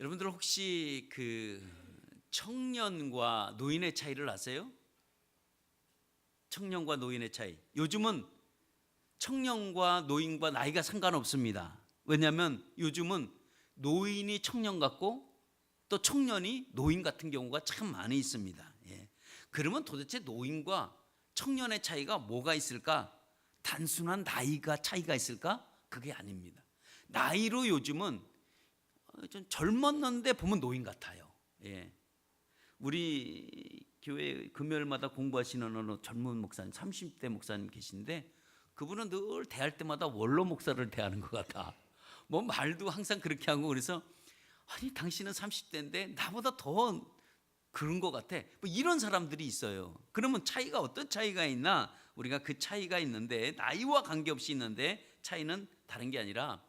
여러분들 혹시 그 청년과 노인의 차이를 아세요? 청년과 노인의 차이. 요즘은 청년과 노인과 나이가 상관없습니다. 왜냐하면 요즘은 노인이 청년 같고 또 청년이 노인 같은 경우가 참 많이 있습니다. 예. 그러면 도대체 노인과 청년의 차이가 뭐가 있을까? 단순한 나이가 차이가 있을까? 그게 아닙니다. 나이로 요즘은 좀 젊었는데 보면 노인 같아요. 예. 우리 교회 금요일마다 공부하시는 어느 젊은 목사님, 30대 목사님 계신데 그분은 늘 대할 때마다 원로 목사를 대하는 것 같아. 뭐 말도 항상 그렇게 하고 그래서 아니 당신은 30대인데 나보다 더 그런 것 같아. 뭐 이런 사람들이 있어요. 그러면 차이가 어떤 차이가 있나? 우리가 그 차이가 있는데 나이와 관계없이 있는데 차이는 다른 게 아니라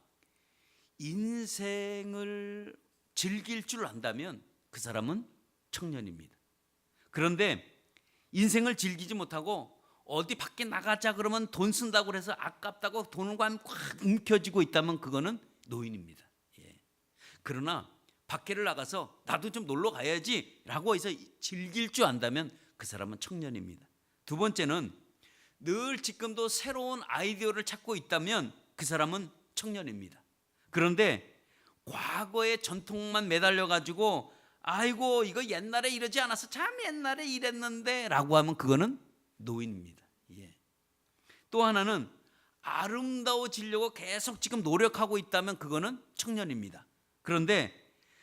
인생을 즐길 줄 안다면 그 사람은 청년입니다. 그런데 인생을 즐기지 못하고 어디 밖에 나가자 그러면 돈 쓴다고 해서 아깝다고 돈과 확 움켜쥐고 있다면 그거는 노인입니다. 예. 그러나 밖에를 나가서 나도 좀 놀러 가야지 라고 해서 즐길 줄 안다면 그 사람은 청년입니다. 두 번째는 늘 지금도 새로운 아이디어를 찾고 있다면 그 사람은 청년입니다. 그런데 과거의 전통만 매달려 가지고 아이고 이거 옛날에 이러지 않았어, 참 옛날에 이랬는데 라고 하면 그거는 노인입니다. 예. 또 하나는 아름다워지려고 계속 지금 노력하고 있다면 그거는 청년입니다. 그런데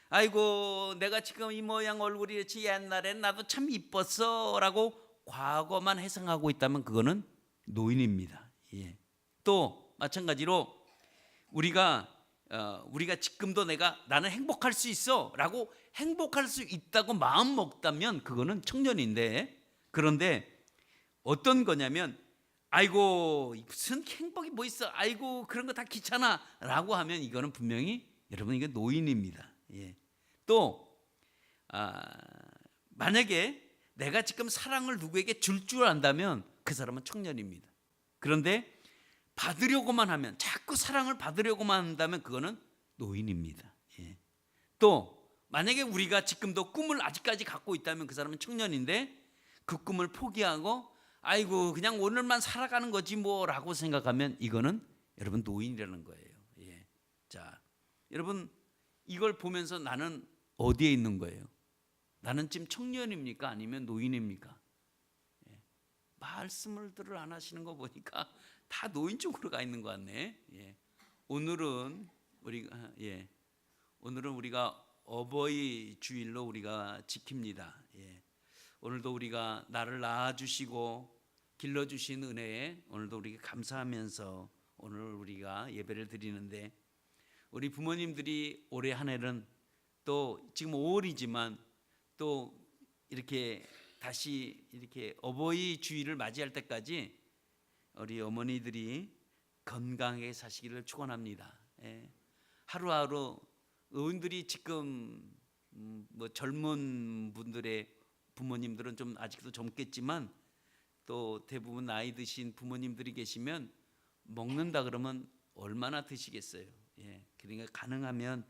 아이고 내가 지금 이 모양 얼굴이 이렇지 옛날엔 나도 참 이뻤어 라고 과거만 회상하고 있다면 그거는 노인입니다. 예. 또 마찬가지로 우리가 지금도 나는 행복할 수 있어라고 행복할 수 있다고 마음 먹다면 그거는 청년인데, 그런데 어떤 거냐면 아이고 무슨 행복이 뭐 있어, 아이고 그런 거 다 귀찮아라고 하면 이거는 분명히 여러분 이게 노인입니다. 예. 또 만약에 내가 지금 사랑을 누구에게 줄 줄 안다면 그 사람은 청년입니다. 그런데 받으려고만 하면, 자꾸 사랑을 받으려고만 한다면 그거는 노인입니다. 예. 또 만약에 우리가 지금도 꿈을 아직까지 갖고 있다면 그 사람은 청년인데 그 꿈을 포기하고 아이고 그냥 오늘만 살아가는 거지 뭐라고 생각하면 이거는 여러분 노인이라는 거예요. 예. 자, 여러분 이걸 보면서 나는 어디에 있는 거예요? 나는 지금 청년입니까? 아니면 노인입니까? 예. 말씀을 안 하시는 거 보니까 다 노인 쪽으로 가 있는 것 같네. 예. 오늘은 우리가 어버이 주일로 우리가 지킵니다. 예. 오늘도 우리가 나를 낳아 주시고 길러 주신 은혜에 오늘도 우리가 감사하면서 오늘 우리가 예배를 드리는데, 우리 부모님들이 올해 한 해는 또 지금 5월이지만 또 이렇게 다시 이렇게 어버이 주일을 맞이할 때까지 우리 어머니들이 건강하게 사시기를 축원합니다. 예. 하루하루 의원들이 지금 뭐 젊은 분들의 부모님들은 좀 아직도 젊겠지만 또 대부분 나이 드신 부모님들이 계시면 먹는다 그러면 얼마나 드시겠어요. 예. 그러니까 가능하면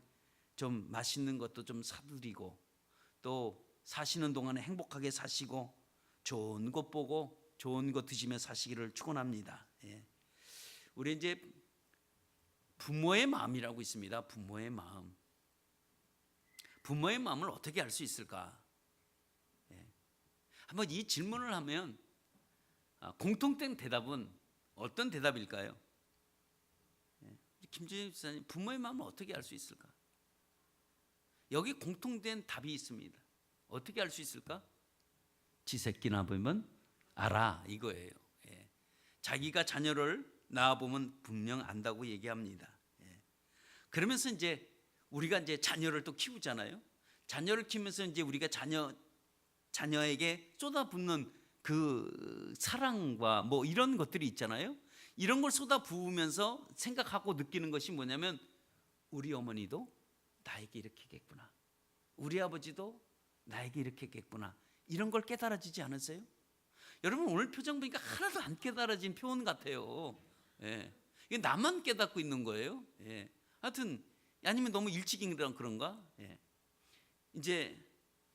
좀 맛있는 것도 좀 사드리고 또 사시는 동안에 행복하게 사시고 좋은 것 보고 좋은 거 드시며 사시기를 축원합니다. 예. 우리 이제 부모의 마음이라고 있습니다. 부모의 마음. 부모의 마음을 어떻게 알 수 있을까? 예. 한번 이 질문을 하면 공통된 대답은 어떤 대답일까요? 예. 김준일 집사님, 부모의 마음을 어떻게 알 수 있을까? 여기 공통된 답이 있습니다. 어떻게 알 수 있을까? 지 새끼나 보면 알아, 이거예요. 예. 자기가 자녀를 낳아보면 분명 안다고 얘기합니다. 예. 그러면서 이제 우리가 이제 자녀를 또 키우잖아요. 자녀를 키우면서 이제 우리가 자녀에게 쏟아붓는 그 사랑과 뭐 이런 것들이 있잖아요. 이런 걸 쏟아부으면서 생각하고 느끼는 것이 뭐냐면 우리 어머니도 나에게 이렇게 했겠구나, 우리 아버지도 나에게 이렇게 했겠구나, 이런 걸 깨달아지지 않으세요? 여러분 오늘 표정 보니까 하나도 안 깨달아진 표현 같아요. 예. 이게 나만 깨닫고 있는 거예요. 예. 하여튼 아니면 너무 일찍 일어난 그런가? 예. 이제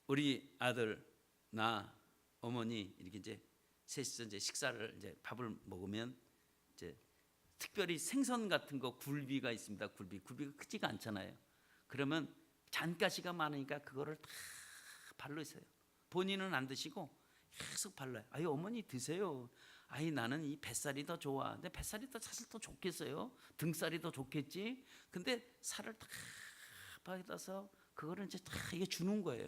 우리 아들, 나, 어머니 이렇게 이제 셋이서 이제 식사를 이제 밥을 먹으면 이제 특별히 생선 같은 거 굴비가 있습니다. 굴비가 크지가 않잖아요. 그러면 잔가시가 많으니까 그거를 다 발로 있어요. 본인은 안 드시고 계속 발라요. 아유 어머니 드세요. 아이 나는 이 뱃살이 더 좋아. 근데 뱃살이 더 사실 더 좋겠어요. 등살이 더 좋겠지. 근데 살을 다 받아서 그거를 이제 다 이게 주는 거예요.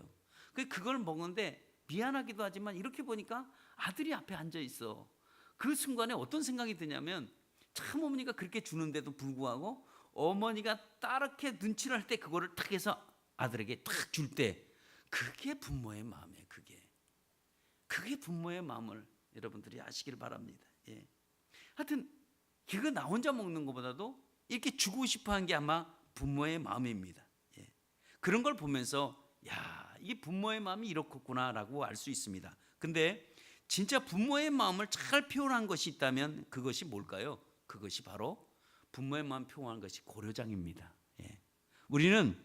그걸 먹는데 미안하기도 하지만 이렇게 보니까 아들이 앞에 앉아 있어. 그 순간에 어떤 생각이 드냐면 참 어머니가 그렇게 주는데도 불구하고 어머니가 따르게 눈치를 할 때 그거를 탁 해서 아들에게 탁 줄 때 그게 부모의 마음이에요. 그게 부모의 마음을 여러분들이 아시길 바랍니다. 예. 하여튼 그거 나 혼자 먹는 것보다도 이렇게 주고 싶어하는 게 아마 부모의 마음입니다. 예. 그런 걸 보면서 야, 이게 부모의 마음이 이렇겠구나라고 알 수 있습니다. 근데 진짜 부모의 마음을 잘 표현한 것이 있다면 그것이 뭘까요? 그것이 바로 부모의 마음 표현한 것이 고려장입니다. 예. 우리는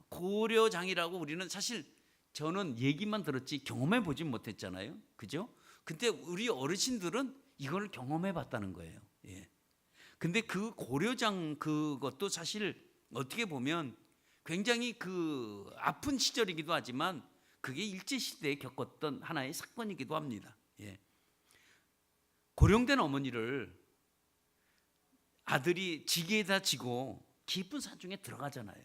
고려장이라고 우리는 사실 저는 얘기만 들었지 경험해 보진 못했잖아요. 그죠? 근데 우리 어르신들은 이걸 경험해 봤다는 거예요. 예. 근데 그 고려장 그것도 사실 어떻게 보면 굉장히 그 아픈 시절이기도 하지만 그게 일제시대에 겪었던 하나의 사건이기도 합니다. 예. 고령된 어머니를 아들이 지게에다 지고 깊은 산중에 들어가잖아요.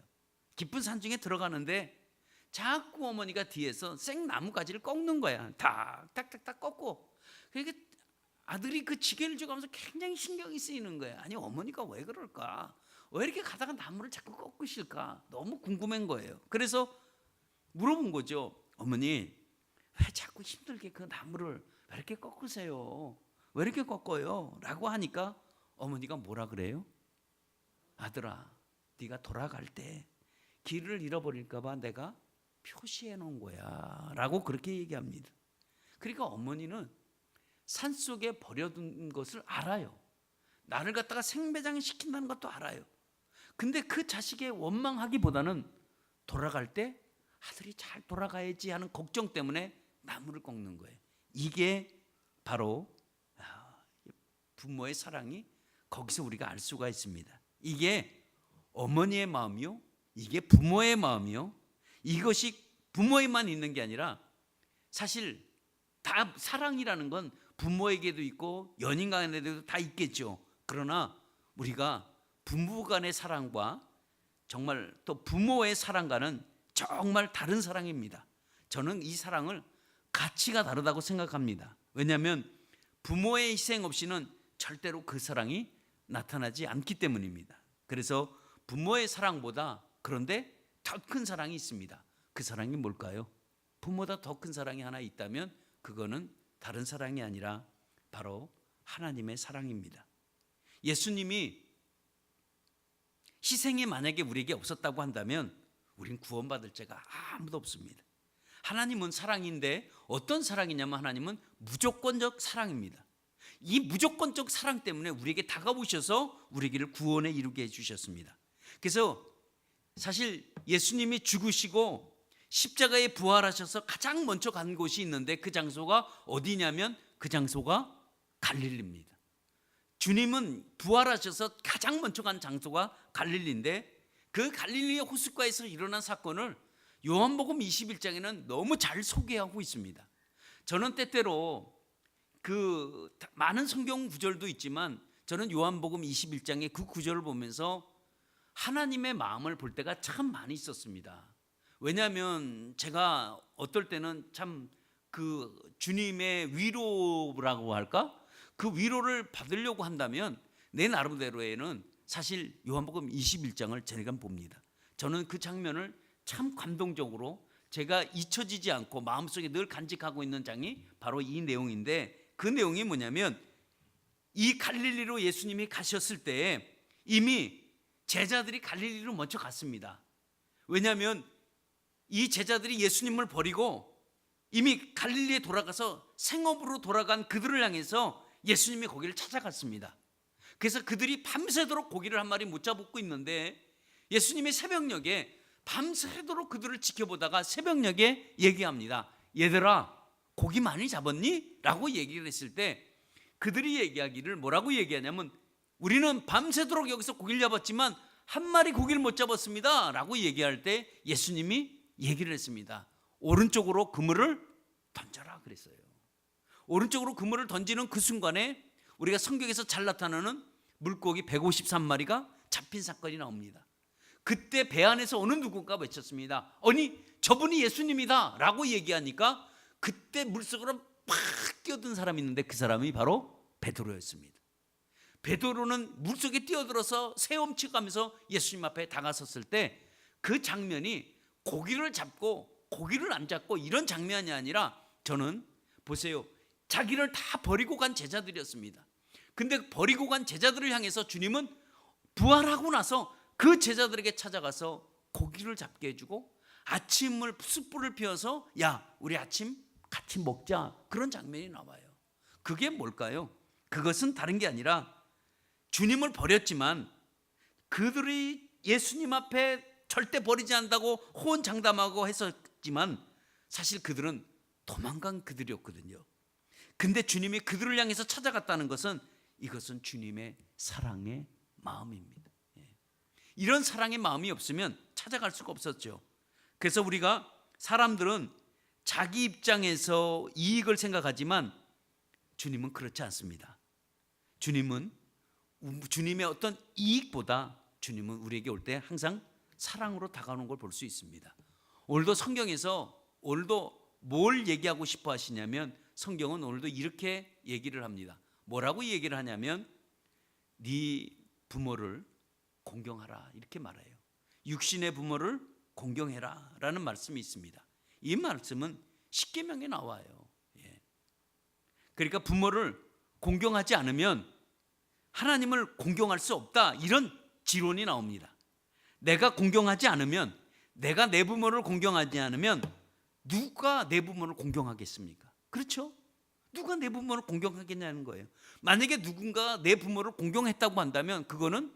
깊은 산중에 들어가는데 자꾸 어머니가 뒤에서 생나무 가지를 꺾는 거야. 탁탁탁탁 꺾고. 그러니까 아들이 그 지게를 쥐고하면서 굉장히 신경이 쓰이는 거야. 아니 어머니가 왜 그럴까? 왜 이렇게 가다가 나무를 자꾸 꺾으실까? 너무 궁금한 거예요. 그래서 물어본 거죠. 어머니 왜 자꾸 힘들게 그 나무를 왜 이렇게 꺾으세요? 왜 이렇게 꺾어요? 라고 하니까 어머니가 뭐라 그래요? 아들아 네가 돌아갈 때 길을 잃어버릴까 봐 내가 표시해 놓은 거야 라고 그렇게 얘기합니다. 그러니까 어머니는 산속에 버려둔 것을 알아요. 나를 갖다가 생매장 시킨다는 것도 알아요. 근데 그 자식의 원망하기보다는 돌아갈 때 아들이 잘 돌아가야지 하는 걱정 때문에 나무를 꺾는 거예요. 이게 바로 부모의 사랑이 거기서 우리가 알 수가 있습니다. 이게 어머니의 마음이요, 이게 부모의 마음이요, 이것이 부모에만 있는 게 아니라 사실 다 사랑이라는 건 부모에게도 있고 연인 간에도 다 있겠죠. 그러나 우리가 부부 간의 사랑과 정말 또 부모의 사랑과는 정말 다른 사랑입니다. 저는 이 사랑을 가치가 다르다고 생각합니다. 왜냐하면 부모의 희생 없이는 절대로 그 사랑이 나타나지 않기 때문입니다. 그래서 부모의 사랑보다 그런데 더 큰 사랑이 있습니다. 그 사랑이 뭘까요? 부모보다 더 큰 사랑이 하나 있다면 그거는 다른 사랑이 아니라 바로 하나님의 사랑입니다. 예수님이 희생이 만약에 우리에게 없었다고 한다면 우린 구원받을 자가 아무도 없습니다. 하나님은 사랑인데 어떤 사랑이냐면 하나님은 무조건적 사랑입니다. 이 무조건적 사랑 때문에 우리에게 다가오셔서 우리에게를 구원에 이루게 해주셨습니다. 그래서 사실 예수님이 죽으시고 십자가에 부활하셔서 가장 먼저 간 곳이 있는데 그 장소가 어디냐면 그 장소가 갈릴리입니다. 주님은 부활하셔서 가장 먼저 간 장소가 갈릴리인데 그 갈릴리의 호숫가에서 일어난 사건을 요한복음 21장에는 너무 잘 소개하고 있습니다. 저는 때때로 그 많은 성경 구절도 있지만 저는 요한복음 21장의 그 구절을 보면서 하나님의 마음을 볼 때가 참 많이 있었습니다. 왜냐하면 제가 어떨 때는 참 그 주님의 위로라고 할까? 그 위로를 받으려고 한다면 내 나름대로에는 사실 요한복음 21장을 제가 봅니다. 저는 그 장면을 참 감동적으로 제가 잊혀지지 않고 마음속에 늘 간직하고 있는 장이 바로 이 내용인데 그 내용이 뭐냐면 이 갈릴리로 예수님이 가셨을 때 이미 제자들이 갈릴리로 먼저 갔습니다. 왜냐하면 이 제자들이 예수님을 버리고 이미 갈릴리에 돌아가서 생업으로 돌아간 그들을 향해서 예수님이 거기를 찾아갔습니다. 그래서 그들이 밤새도록 고기를 한 마리 못 잡고 있는데 예수님이 새벽녘에 밤새도록 그들을 지켜보다가 새벽녘에 얘기합니다. 얘들아, 고기 많이 잡았니? 라고 얘기를 했을 때 그들이 얘기하기를 뭐라고 얘기하냐면, 우리는 밤새도록 여기서 고기를 잡았지만 한 마리 고기를 못 잡았습니다 라고 얘기할 때 예수님이 얘기를 했습니다. 오른쪽으로 그물을 던져라 그랬어요. 오른쪽으로 그물을 던지는 그 순간에 우리가 성경에서 잘 나타나는 물고기 153마리가 잡힌 사건이 나옵니다. 그때 배 안에서 어느 누군가 외쳤습니다. 아니, 저분이 예수님이다 라고 얘기하니까 그때 물속으로 팍 뛰어든 사람이 있는데 그 사람이 바로 베드로였습니다. 베드로는 물속에 뛰어들어서 헤엄쳐가면서 예수님 앞에 다가섰을 때 그 장면이 고기를 잡고 고기를 안 잡고 이런 장면이 아니라, 저는 보세요, 자기를 다 버리고 간 제자들이었습니다. 근데 버리고 간 제자들을 향해서 주님은 부활하고 나서 그 제자들에게 찾아가서 고기를 잡게 해주고 아침을 숯불을 피워서 야, 우리 아침 같이 먹자, 그런 장면이 나와요. 그게 뭘까요? 그것은 다른 게 아니라 주님을 버렸지만 그들이 예수님 앞에 절대 버리지 않는다고 호언장담하고 했었지만 사실 그들은 도망간 그들이었거든요. 근데 주님이 그들을 향해서 찾아갔다는 것은, 이것은 주님의 사랑의 마음입니다. 이런 사랑의 마음이 없으면 찾아갈 수가 없었죠. 그래서 우리가, 사람들은 자기 입장에서 이익을 생각하지만 주님은 그렇지 않습니다. 주님은 주님의 어떤 이익보다 주님은 우리에게 올 때 항상 사랑으로 다가오는 걸 볼 수 있습니다. 오늘도 성경에서 오늘도 뭘 얘기하고 싶어 하시냐면, 성경은 오늘도 이렇게 얘기를 합니다. 뭐라고 얘기를 하냐면, 네 부모를 공경하라 이렇게 말해요. 육신의 부모를 공경해라 라는 말씀이 있습니다. 이 말씀은 십계명에 나와요. 그러니까 부모를 공경하지 않으면 하나님을 공경할 수 없다, 이런 지론이 나옵니다. 내가 공경하지 않으면, 내가 내 부모를 공경하지 않으면 누가 내 부모를 공경하겠습니까? 그렇죠? 누가 내 부모를 공경하겠냐는 거예요. 만약에 누군가 내 부모를 공경했다고 한다면 그거는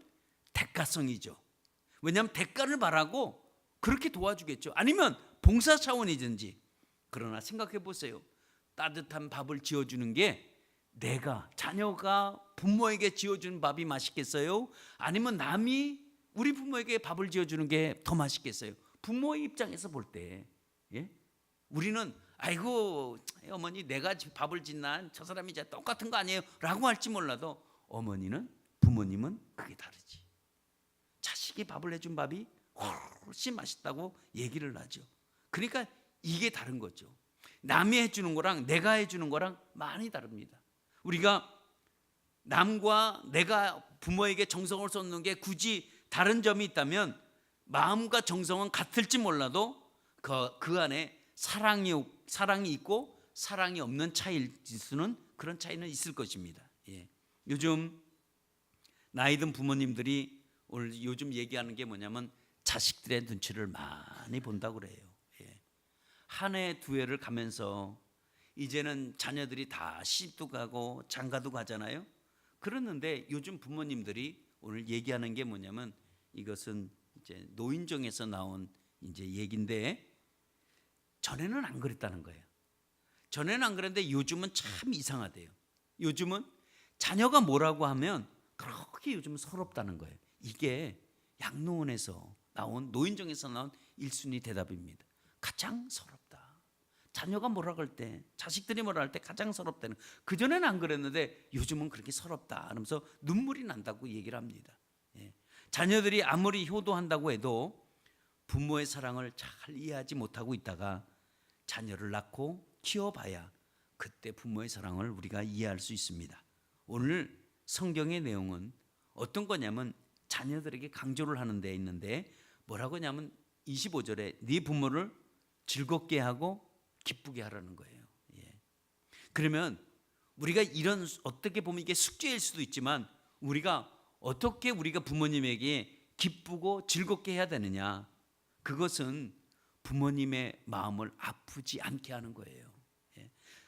대가성이죠. 왜냐하면 대가를 바라고 그렇게 도와주겠죠. 아니면 봉사 차원이든지. 그러나 생각해 보세요. 따뜻한 밥을 지어주는 게, 내가, 자녀가 부모에게 지어주는 밥이 맛있겠어요? 아니면 남이 우리 부모에게 밥을 지어주는 게 더 맛있겠어요? 부모의 입장에서 볼 때 우리는 아이고 어머니 내가 밥을 짓나 저 사람이 이제 똑같은 거 아니에요? 라고 할지 몰라도 부모님은 그게 다르지. 자식이 밥을 해준 밥이 훨씬 맛있다고 얘기를 하죠. 그러니까 이게 다른 거죠. 남이 해주는 거랑 내가 해주는 거랑 많이 다릅니다. 우리가 남과 내가 부모에게 정성을 쏟는 게 굳이 다른 점이 있다면 마음과 정성은 같을지 몰라도 그 안에 사랑이 있고 사랑이 없는 차이일 수는, 그런 차이는 있을 것입니다. 요즘 나이 든 부모님들이 오늘 요즘 얘기하는 게 뭐냐면 자식들의 눈치를 많이 본다고 그래요. 한 해 두 해를 가면서 이제는 자녀들이 다 시집도 가고 장가도 가잖아요. 그러는데 요즘 부모님들이 오늘 얘기하는 게 뭐냐면, 이것은 이제 노인정에서 나온 이제 얘기인데, 전에는 안 그랬다는 거예요. 전에는 안 그랬는데 요즘은 참 이상하대요. 요즘은 자녀가 뭐라고 하면 그렇게 요즘은 서럽다는 거예요. 이게 양로원에서 나온, 노인정에서 나온 1순위 대답입니다. 가장 서럽다. 자녀가 뭐라 할 때, 자식들이 뭐라 할 때 가장 서럽다는. 그전에는 안 그랬는데 요즘은 그렇게 서럽다 하면서 눈물이 난다고 얘기를 합니다. 자녀들이 아무리 효도한다고 해도 부모의 사랑을 잘 이해하지 못하고 있다가 자녀를 낳고 키워봐야 그때 부모의 사랑을 우리가 이해할 수 있습니다. 오늘 성경의 내용은 어떤 거냐면, 자녀들에게 강조를 하는 데 있는데 뭐라고 하냐면 25절에 네 부모를 즐겁게 하고 기쁘게 하라는 거예요. 그러면 우리가 이런, 어떻게 보면 이게 숙제일 수도 있지만, 우리가 어떻게 우리가 부모님에게 기쁘고 즐겁게 해야 되느냐, 그것은 부모님의 마음을 아프지 않게 하는 거예요.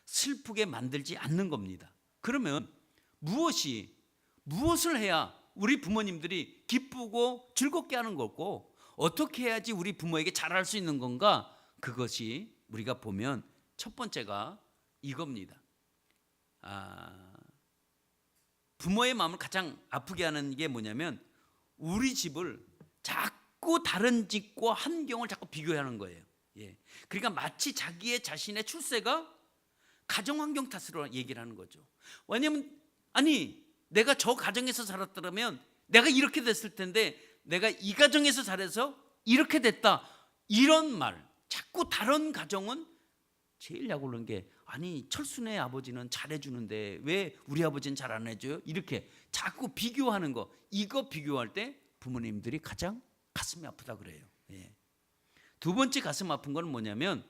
슬프게 만들지 않는 겁니다. 그러면 무엇을 해야 우리 부모님들이 기쁘고 즐겁게 하는 거고, 어떻게 해야지 우리 부모에게 잘할 수 있는 건가? 그것이 우리가 보면 첫 번째가 이겁니다. 부모의 마음을 가장 아프게 하는 게 뭐냐면 우리 집을 자꾸 다른 집과 환경을 자꾸 비교하는 거예요. 예. 그러니까 마치 자기의 자신의 출세가 가정 환경 탓으로 얘기를 하는 거죠. 왜냐면 아니 내가 저 가정에서 살았더라면 내가 이렇게 됐을 텐데 내가 이 가정에서 살아서 이렇게 됐다. 이런 말. 자꾸 다른 가정은 제일 약올른 게 아니 철순의 아버지는 잘해주는데 왜 우리 아버지는 잘 안 해줘요? 이렇게 자꾸 비교하는 거. 이거 비교할 때 부모님들이 가장 가슴이 아프다 그래요. 예. 두 번째 가슴 아픈 건 뭐냐면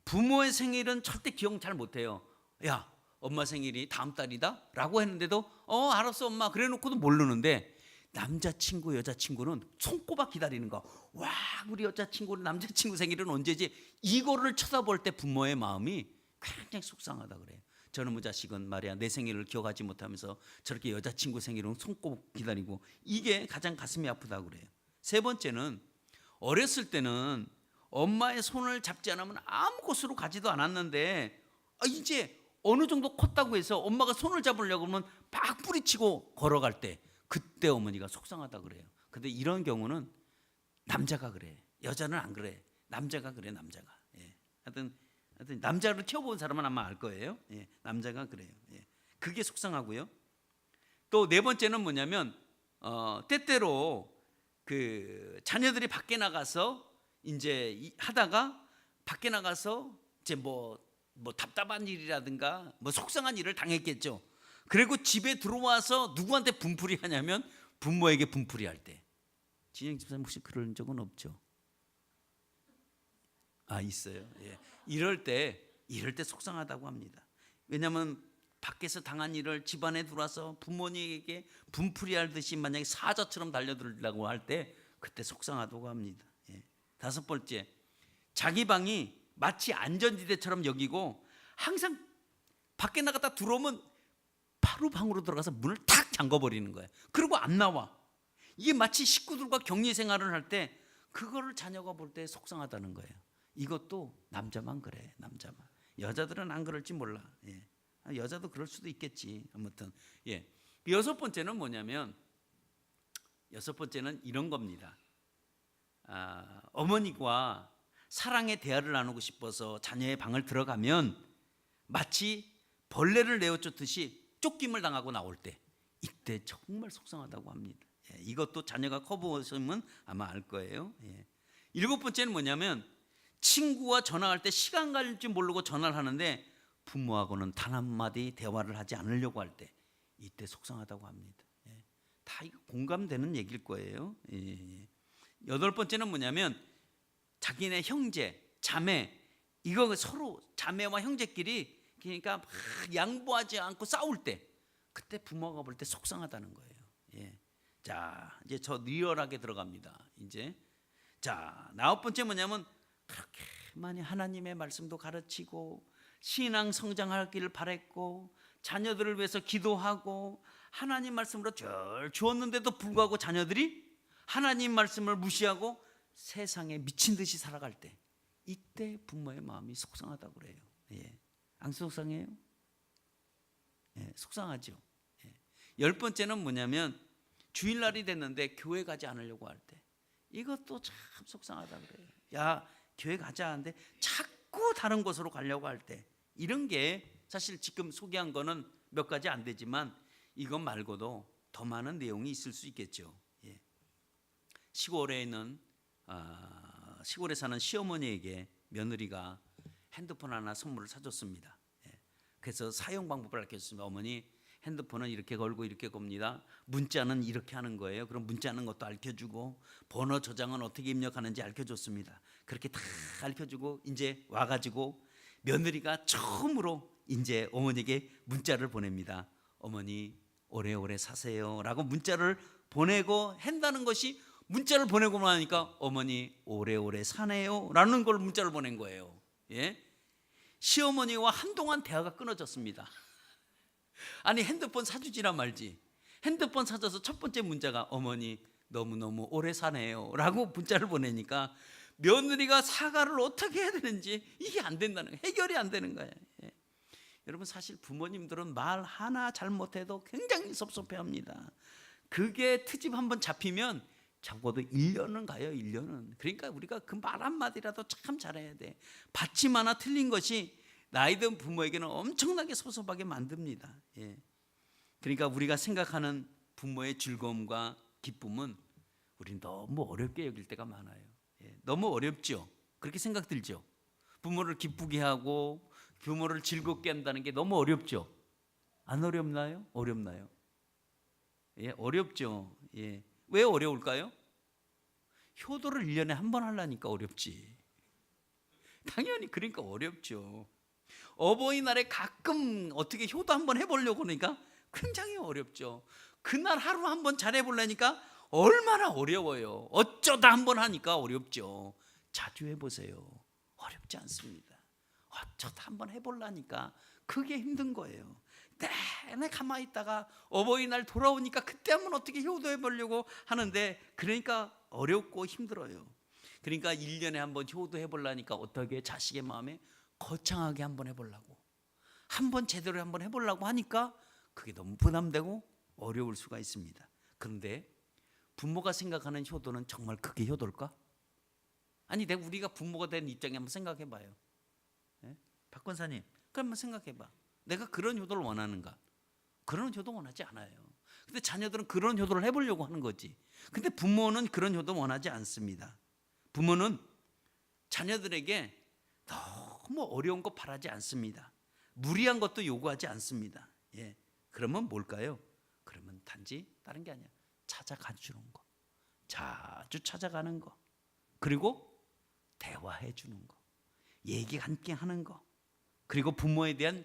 부모의 생일은 절대 기억 잘 못해요. 야 엄마 생일이 다음 달이다 라고 했는데도 알았어 엄마 그래 놓고도 모르는데 남자친구 여자친구는 손꼽아 기다리는 거. 와 우리 여자친구 남자친구 생일은 언제지? 이거를 쳐다볼 때 부모의 마음이 굉장히 속상하다 그래요. 저놈의 자식은 말이야 내 생일을 기억하지 못하면서 저렇게 여자친구 생일은 손꼽아 기다리고 이게 가장 가슴이 아프다 그래요. 세 번째는 어렸을 때는 엄마의 손을 잡지 않으면 아무 곳으로 가지도 않았는데 이제 어느 정도 컸다고 해서 엄마가 손을 잡으려고 하면 막 뿌리치고 걸어갈 때 그때 어머니가 속상하다 그래요. 근데 이런 경우는 남자가 그래. 여자는 안 그래. 남자가 그래. 남자가. 예. 하여튼 남자를 키워본 사람은 아마 알 거예요. 예. 남자가 그래요. 예. 그게 속상하고요. 또 네 번째는 뭐냐면 때때로 그 자녀들이 밖에 나가서 이제 하다가 밖에 나가서 이제 뭐 답답한 일이라든가 뭐 속상한 일을 당했겠죠. 그리고 집에 들어와서 누구한테 분풀이 하냐면 부모에게 분풀이 할 때. 진영 집사님 혹시 그런 적은 없죠? 있어요. 예. 이럴 때 속상하다고 합니다. 왜냐하면 밖에서 당한 일을 집안에 들어와서 부모님에게 분풀이 하듯이 만약에 사자처럼 달려들려고 할 때 그때 속상하다고 합니다. 예. 다섯 번째, 자기 방이 마치 안전지대처럼 여기고 항상 밖에 나갔다 들어오면 바로 방으로 들어가서 문을 탁 잠궈버리는 거예요. 그리고 안 나와. 이게 마치 식구들과 격리 생활을 할 때 그거를 자녀가 볼 때 속상하다는 거예요. 이것도 남자만 그래. 남자만. 여자들은 안 그럴지 몰라. 예. 여자도 그럴 수도 있겠지. 아무튼 예. 여섯 번째는 뭐냐면 여섯 번째는 이런 겁니다. 어머니와 사랑의 대화를 나누고 싶어서 자녀의 방을 들어가면 마치 벌레를 내어쫓듯이 쫓김을 당하고 나올 때 이때 정말 속상하다고 합니다. 예, 이것도 자녀가 커보시면 아마 알 거예요. 예. 일곱 번째는 뭐냐면 친구와 전화할 때 시간 갈 줄 모르고 전화를 하는데 부모하고는 단 한마디 대화를 하지 않으려고 할 때 이때 속상하다고 합니다. 예. 다 이거 공감되는 얘기일 거예요. 예. 여덟 번째는 뭐냐면 자기네 형제, 자매 이거 서로 자매와 형제끼리 그러니까 막 양보하지 않고 싸울 때 그때 부모가 볼 때 속상하다는 거예요. 예. 자 이제 저 리얼하게 들어갑니다. 이제 자 아홉 번째 뭐냐면 그렇게 많이 하나님의 말씀도 가르치고 신앙 성장하기를 바랬고 자녀들을 위해서 기도하고 하나님 말씀으로 절 주었는데도 불구하고 자녀들이 하나님 말씀을 무시하고 세상에 미친 듯이 살아갈 때 이때 부모의 마음이 속상하다고 그래요. 예. 안 속상해요? 예, 속상하죠. 예. 열 번째는 뭐냐면 주일날이 됐는데 교회 가지 않으려고 할 때 이것도 참 속상하다 그래요. 야 교회 가자 하는데 자꾸 다른 곳으로 가려고 할 때 이런 게 사실 지금 소개한 거는 몇 가지 안 되지만 이것 말고도 더 많은 내용이 있을 수 있겠죠. 예. 시골에 있는 시골에 사는 시어머니에게 며느리가 핸드폰 하나 선물을 사줬습니다. 예. 그래서 사용 방법을 알려줬습니다. 어머니 핸드폰은 이렇게 걸고 이렇게 겁니다. 문자는 이렇게 하는 거예요. 그럼 문자하는 것도 알려주고 번호 저장은 어떻게 입력하는지 알려줬습니다. 그렇게 다 알려주고 이제 와가지고 며느리가 처음으로 이제 어머니에게 문자를 보냅니다. 어머니 오래오래 사세요라고 문자를 보내고 한다는 것이 문자를 보내고 나니까 어머니 오래오래 사네요라는 걸 문자를 보낸 거예요. 예? 시어머니와 한동안 대화가 끊어졌습니다. 아니 핸드폰 사주지나 말지. 핸드폰 사줘서 첫 번째 문자가 어머니 너무너무 오래 사네요 라고 문자를 보내니까 며느리가 사과를 어떻게 해야 되는지 이게 안 된다는 거예요. 해결이 안 되는 거예요. 예. 여러분 사실 부모님들은 말 하나 잘못해도 굉장히 섭섭해합니다. 그게 트집 한번 잡히면 적어도 1년은 가요. 1년은. 그러니까 우리가 그 말 한마디라도 참 잘해야 돼. 받침 하나 틀린 것이 나이 든 부모에게는 엄청나게 섭섭하게 만듭니다. 예. 그러니까 우리가 생각하는 부모의 즐거움과 기쁨은 우리는 너무 어렵게 여길 때가 많아요. 예. 너무 어렵죠. 그렇게 생각 들죠. 부모를 기쁘게 하고 부모를 즐겁게 한다는 게 너무 어렵죠. 안 어렵나요? 어렵나요? 예, 어렵죠. 예. 왜 어려울까요? 효도를 1년에 한 번 하려니까 어렵지. 당연히 그러니까 어렵죠. 어버이날에 가끔 어떻게 효도 한번 해보려고 하니까 굉장히 어렵죠. 그날 하루 한번 잘해보려니까 얼마나 어려워요. 어쩌다 한번 하니까 어렵죠. 자주 해보세요. 어렵지 않습니다. 어쩌다 한번 해보려니까 그게 힘든 거예요. 내내 가만히 있다가 어버이날 돌아오니까 그때 한번 어떻게 효도해보려고 하는데 그러니까 어렵고 힘들어요. 그러니까 1년에 한번 효도해보려니까 어떻게 자식의 마음에 거창하게 한번 해보려고 한번 제대로 한번 해보려고 하니까 그게 너무 부담되고 어려울 수가 있습니다. 그런데 부모가 생각하는 효도는 정말 그게 효도일까? 아니 내가 우리가 부모가 된 입장에 한번 생각해봐요. 예? 박 권사님 그럼 한번 생각해봐. 내가 그런 효도를 원하는가? 그런 효도 원하지 않아요. 근데 자녀들은 그런 효도를 해보려고 하는 거지. 근데 부모는 그런 효도 원하지 않습니다. 부모는 자녀들에게 너무 어려운 거 바라지 않습니다. 무리한 것도 요구하지 않습니다. 예. 그러면 뭘까요? 그러면 단지 다른 게 아니야. 찾아가 주는 거. 자주 찾아가는 거. 그리고 대화해 주는 거. 얘기 함께 하는 거. 그리고 부모에 대한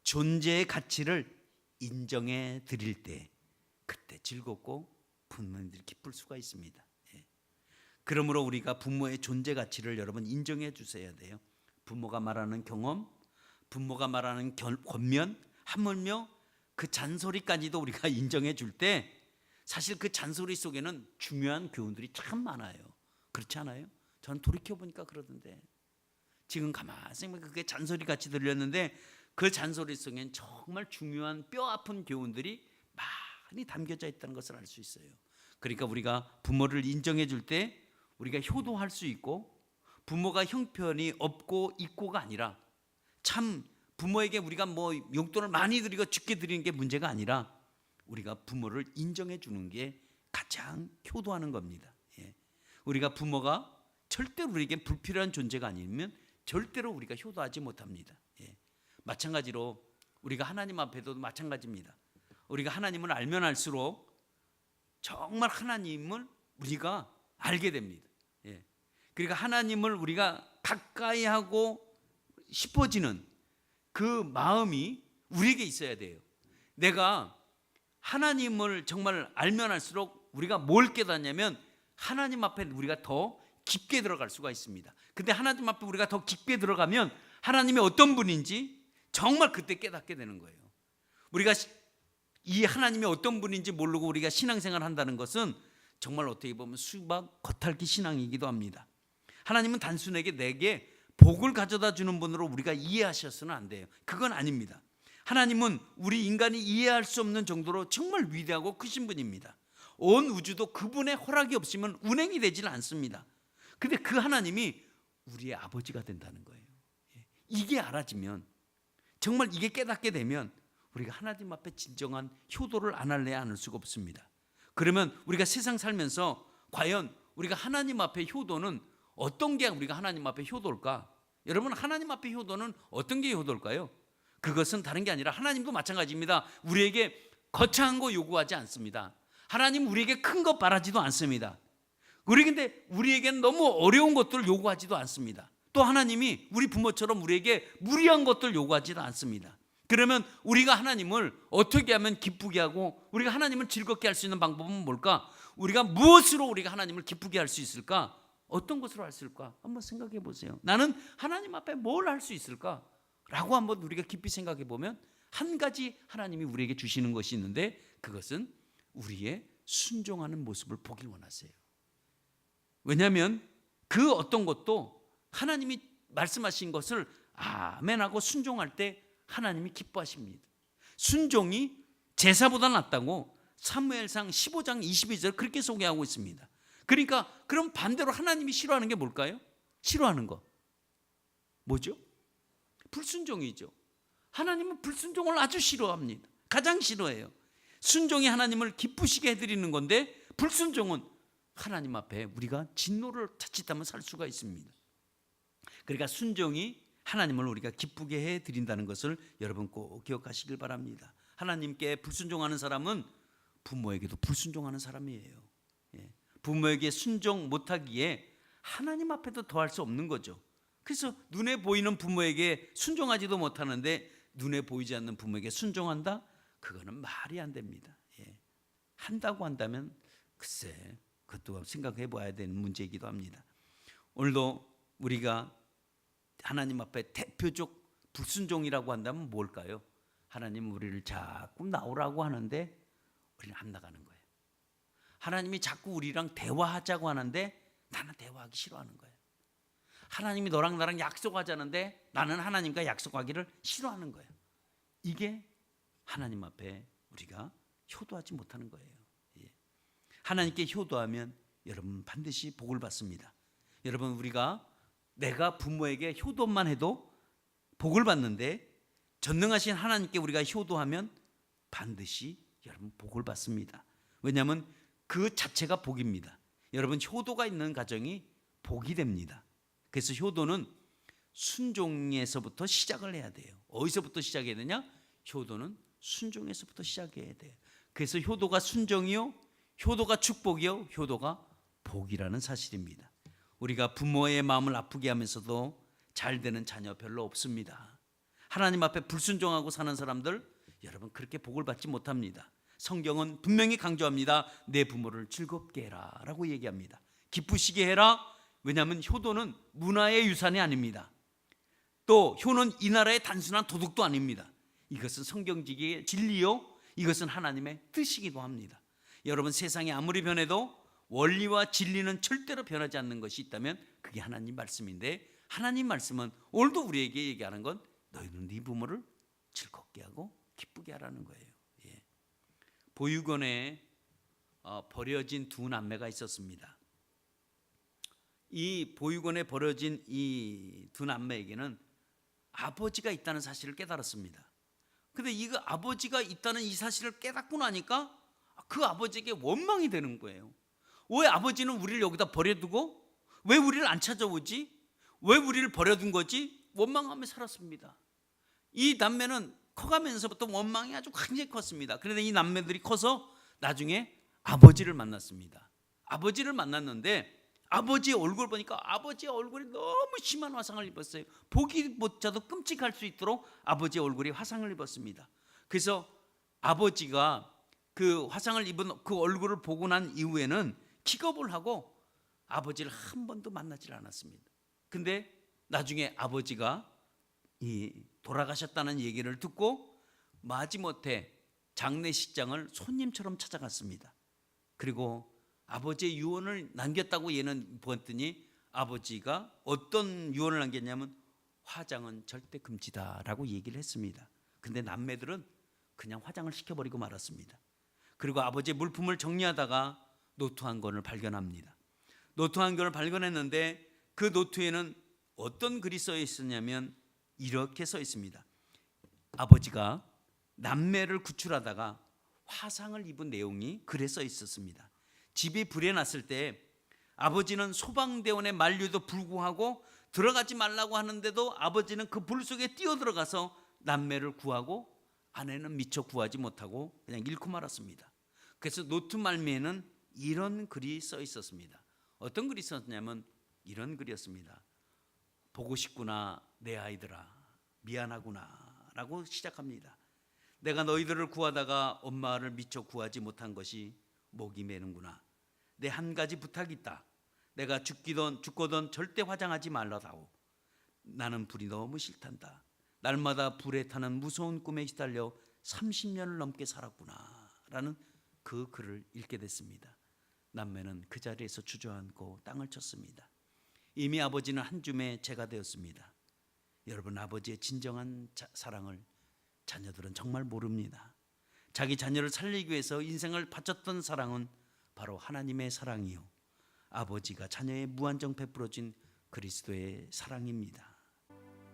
존재의 가치를 인정해 드릴 때 그때 즐겁고 부모님들이 기쁠 수가 있습니다. 예. 그러므로 우리가 부모의 존재 가치를 여러분 인정해 주셔야 돼요. 부모가 말하는 경험, 부모가 말하는 권면, 하물며 그 잔소리까지도 우리가 인정해 줄 때 사실 그 잔소리 속에는 중요한 교훈들이 참 많아요. 그렇지 않아요? 전 돌이켜보니까 그러던데 지금 가만히 생각하면 그게 잔소리 같이 들렸는데 그 잔소리 속엔 정말 중요한 뼈 아픈 교훈들이 많이 담겨져 있다는 것을 알 수 있어요. 그러니까 우리가 부모를 인정해 줄 때 우리가 효도할 수 있고 부모가 형편이 없고 있고가 아니라 참 부모에게 우리가 뭐 용돈을 많이 드리고 적게 드리는 게 문제가 아니라 우리가 부모를 인정해 주는 게 가장 효도하는 겁니다. 예. 우리가 부모가 절대로 우리에게 불필요한 존재가 아니면 절대로 우리가 효도하지 못합니다. 예. 마찬가지로 우리가 하나님 앞에도 마찬가지입니다. 우리가 하나님을 알면 알수록 정말 하나님을 우리가 알게 됩니다. 예. 그러니까 하나님을 우리가 가까이 하고 싶어지는 그 마음이 우리에게 있어야 돼요. 내가 하나님을 정말 알면 알수록 우리가 뭘 깨닫냐면 하나님 앞에 우리가 더 깊게 들어갈 수가 있습니다. 근데 하나님 앞에 우리가 더 깊게 들어가면 하나님이 어떤 분인지 정말 그때 깨닫게 되는 거예요. 우리가 이 하나님이 어떤 분인지 모르고 우리가 신앙생활을 한다는 것은 정말 어떻게 보면 수박 겉핥기 신앙이기도 합니다. 하나님은 단순하게 내게 복을 가져다 주는 분으로 우리가 이해하셔서는 안 돼요. 그건 아닙니다. 하나님은 우리 인간이 이해할 수 없는 정도로 정말 위대하고 크신 분입니다. 온 우주도 그분의 허락이 없으면 운행이 되지는 않습니다. 근데 그 하나님이 우리의 아버지가 된다는 거예요. 이게 알아지면 정말 이게 깨닫게 되면 우리가 하나님 앞에 진정한 효도를 안 할래야 안 할 수가 없습니다. 그러면 우리가 세상 살면서 과연 우리가 하나님 앞에 효도는 어떤 게 우리가 하나님 앞에 효도일까? 여러분 하나님 앞에 효도는 어떤 게 효도일까요? 그것은 다른 게 아니라 하나님도 마찬가지입니다. 우리에게 거창한 거 요구하지 않습니다. 하나님 우리에게 큰 것 바라지도 않습니다. 근데 우리에게는 너무 어려운 것들을 요구하지도 않습니다. 또 하나님이 우리 부모처럼 우리에게 무리한 것들을 요구하지도 않습니다. 그러면 우리가 하나님을 어떻게 하면 기쁘게 하고 우리가 하나님을 즐겁게 할 수 있는 방법은 뭘까? 우리가 무엇으로 우리가 하나님을 기쁘게 할 수 있을까? 어떤 것으로 할 수 있을까? 한번 생각해 보세요. 나는 하나님 앞에 뭘 할 수 있을까? 라고 한번 우리가 깊이 생각해 보면 한 가지 하나님이 우리에게 주시는 것이 있는데 그것은 우리의 순종하는 모습을 보길 원하세요. 왜냐하면 그 어떤 것도 하나님이 말씀하신 것을 아멘하고 순종할 때 하나님이 기뻐하십니다. 순종이 제사보다 낫다고 사무엘상 15장 22절 그렇게 소개하고 있습니다. 그러니까 그럼 반대로 하나님이 싫어하는 게 뭘까요? 싫어하는 거 뭐죠? 불순종이죠. 하나님은 불순종을 아주 싫어합니다. 가장 싫어해요. 순종이 하나님을 기쁘시게 해드리는 건데 불순종은 하나님 앞에 우리가 진노를 자칫하면 살 수가 있습니다. 그러니까 순종이 하나님을 우리가 기쁘게 해드린다는 것을 여러분 꼭 기억하시길 바랍니다. 하나님께 불순종하는 사람은 부모에게도 불순종하는 사람이에요. 부모에게 순종 못하기에 하나님 앞에도 더할 수 없는 거죠. 그래서 눈에 보이는 부모에게 순종하지도 못하는데 눈에 보이지 않는 부모에게 순종한다? 그거는 말이 안 됩니다. 한다고 한다면 글쎄 그것도 생각해 봐야 되는 문제이기도 합니다. 오늘도 우리가 하나님 앞에 대표적 불순종이라고 한다면 뭘까요? 하나님 우리를 자꾸 나오라고 하는데 우리는 안 나가는 거예요. 하나님이 자꾸 우리랑 대화하자고 하는데 나는 대화하기 싫어하는 거예요. 하나님이 너랑 나랑 약속하자는데 나는 하나님과 약속하기를 싫어하는 거예요. 이게 하나님 앞에 우리가 효도하지 못하는 거예요. 하나님께 효도하면 여러분 반드시 복을 받습니다. 여러분 우리가 내가 부모에게 효도만 해도 복을 받는데 전능하신 하나님께 우리가 효도하면 반드시 여러분 복을 받습니다. 왜냐하면 그 자체가 복입니다. 여러분 효도가 있는 가정이 복이 됩니다. 그래서 효도는 순종에서부터 시작을 해야 돼요. 어디서부터 시작해야 되냐? 효도는 순종에서부터 시작해야 돼요. 그래서 효도가 순종이요, 효도가 축복이요, 효도가 복이라는 사실입니다. 우리가 부모의 마음을 아프게 하면서도 잘 되는 자녀 별로 없습니다. 하나님 앞에 불순종하고 사는 사람들 여러분 그렇게 복을 받지 못합니다. 성경은 분명히 강조합니다. 내 부모를 즐겁게 해라 라고 얘기합니다. 기쁘시게 해라. 왜냐하면 효도는 문화의 유산이 아닙니다. 또 효는 이 나라의 단순한 도덕도 아닙니다. 이것은 성경적인 진리요, 이것은 하나님의 뜻이기도 합니다. 여러분 세상이 아무리 변해도 원리와 진리는 절대로 변하지 않는 것이 있다면 그게 하나님 말씀인데, 하나님 말씀은 오늘도 우리에게 얘기하는 건 너희는 네 부모를 즐겁게 하고 기쁘게 하라는 거예요. 보육원에 버려진 두 남매가 있었습니다. 이 보육원에 버려진 이 두 남매에게는 아버지가 있다는 사실을 깨달았습니다. 근데 이 아버지가 있다는 이 사실을 깨닫고 나니까 그 아버지에게 원망이 되는 거예요. 왜 아버지는 우리를 여기다 버려두고 왜 우리를 안 찾아오지? 왜 우리를 버려둔 거지? 원망하며 살았습니다. 이 남매는 커가면서부터 원망이 아주 굉장히 컸습니다. 그런데 이 남매들이 커서 나중에 아버지를 만났습니다. 아버지를 만났는데 아버지의 얼굴 보니까 아버지의 얼굴이 너무 심한 화상을 입었어요. 보기조차도 끔찍할 수 있도록 아버지의 얼굴이 화상을 입었습니다. 그래서 아버지가 그 화상을 입은 그 얼굴을 보고 난 이후에는 기겁을 하고 아버지를 한 번도 만나질 않았습니다. 근데 나중에 아버지가 이 돌아가셨다는 얘기를 듣고 마지못해 장례식장을 손님처럼 찾아갔습니다. 그리고 아버지의 유언을 남겼다고 얘는 보았더니 아버지가 어떤 유언을 남겼냐면 화장은 절대 금지다라고 얘기를 했습니다. 근데 남매들은 그냥 화장을 시켜버리고 말았습니다. 그리고 아버지의 물품을 정리하다가 노트 한 권을 발견합니다. 노트 한 권을 발견했는데 그 노트에는 어떤 글이 써 있었냐면 이렇게 써 있습니다. 아버지가 남매를 구출하다가 화상을 입은 내용이 글에 써 있었습니다. 집이 불에 났을 때 아버지는 소방대원의 만류에도 불구하고 들어가지 말라고 하는데도 아버지는 그 불 속에 뛰어들어가서 남매를 구하고 아내는 미처 구하지 못하고 그냥 잃고 말았습니다. 그래서 노트 말미에는 이런 글이 써 있었습니다. 어떤 글이 있었냐면 이런 글이었습니다. 보고 싶구나 내 아이들아, 미안하구나 라고 시작합니다. 내가 너희들을 구하다가 엄마를 미처 구하지 못한 것이 목이 메는구나. 내 한 가지 부탁이 있다. 내가 죽거든 절대 화장하지 말라다오. 나는 불이 너무 싫단다. 날마다 불에 타는 무서운 꿈에 시달려 30년을 넘게 살았구나 라는 그 글을 읽게 됐습니다. 남매는 그 자리에서 주저앉고 땅을 쳤습니다. 이미 아버지는 한 줌의 재가 되었습니다. 여러분, 아버지의 진정한 사랑을 자녀들은 정말 모릅니다. 자기 자녀를 살리기 위해서 인생을 바쳤던 사랑은 바로 하나님의 사랑이요, 아버지가 자녀에 무한정 베풀어진 그리스도의 사랑입니다.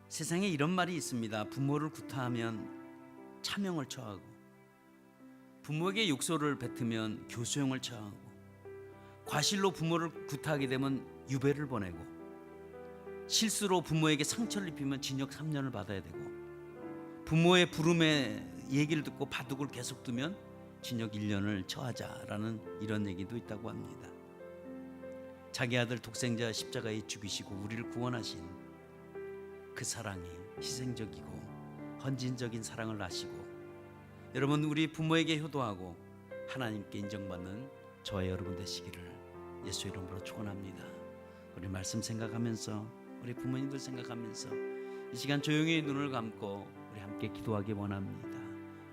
세상에 이런 말이 있습니다. 부모를 구타하면 차명을 처하고, 부모에게 욕설을 뱉으면 교수형을 처하고, 과실로 부모를 구타하게 되면 유배를 보내고, 실수로 부모에게 상처를 입히면 징역 3년을 받아야 되고, 부모의 부름에 얘기를 듣고 바둑을 계속 두면 징역 1년을 처하자라는 이런 얘기도 있다고 합니다. 자기 아들 독생자 십자가에 죽이시고 우리를 구원하신 그 사랑이 희생적이고 헌신적인 사랑을 아시고, 여러분, 우리 부모에게 효도하고 하나님께 인정받는 저와 여러분 되시기를 예수 이름으로 축원합니다. 우리 말씀 생각하면서, 우리 부모님들 생각하면서 이 시간 조용히 눈을 감고 우리 함께 기도하기 원합니다.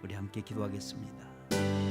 우리 함께 기도하겠습니다.